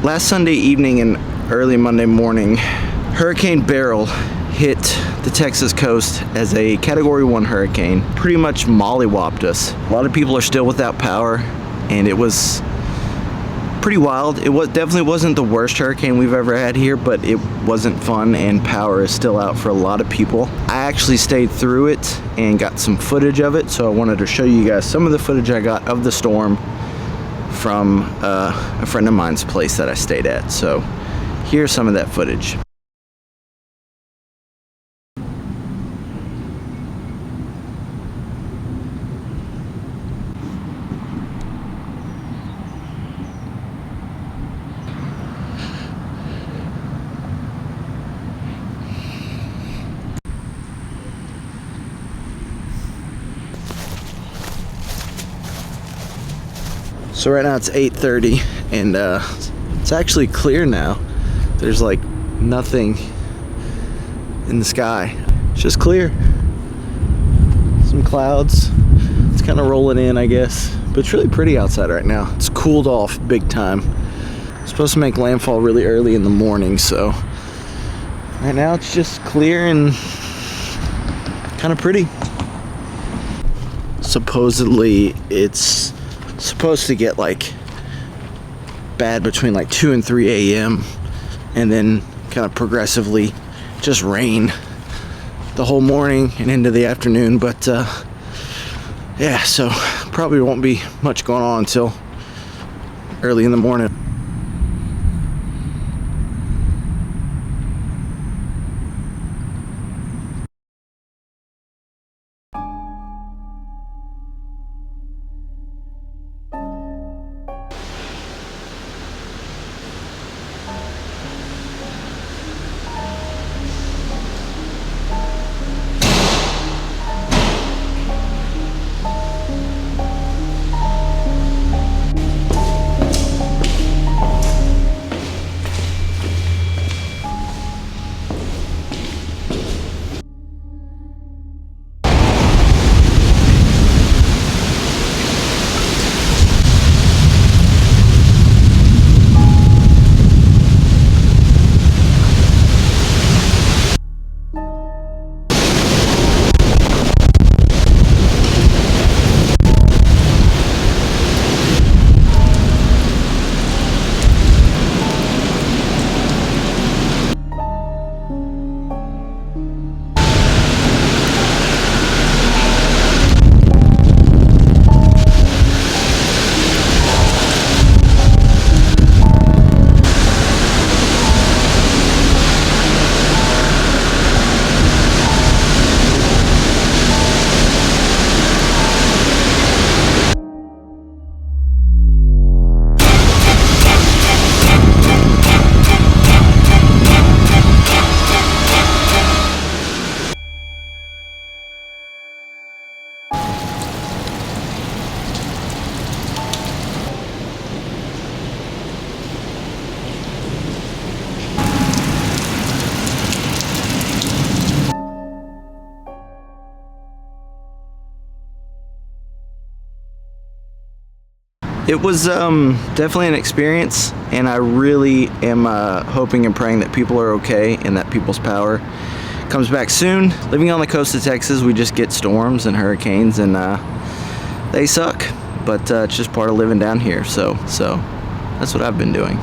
Last Sunday evening and early Monday morning, Hurricane Beryl hit the Texas coast as a Category 1 hurricane. Pretty much mollywopped us. A lot of people are still without power, and it was pretty wild. It definitely wasn't the worst hurricane we've ever had here, but it wasn't fun, and power is still out for a lot of people. I actually stayed through it and got some footage of it, so I wanted to show you guys some of the footage I got of the storm from a friend of mine's place that I stayed at. So here's some of that footage. So right now it's 8:30 and it's actually clear now. There's like nothing in the sky. It's just clear. Some clouds. It's kind of rolling in, I guess. But it's really pretty outside right now. It's cooled off big time. It's supposed to make landfall really early in the morning, so right now it's just clear and kind of pretty. Supposedly it's supposed to get like bad between like 2 and 3 a.m. and then kind of progressively just rain the whole morning and into the afternoon. But yeah, so probably won't be much going on until early in the morning. It was definitely an experience, and I really am hoping and praying that people are okay and that people's power comes back soon. Living on the coast of Texas, we just get storms and hurricanes, and they suck, but it's just part of living down here. So that's what I've been doing.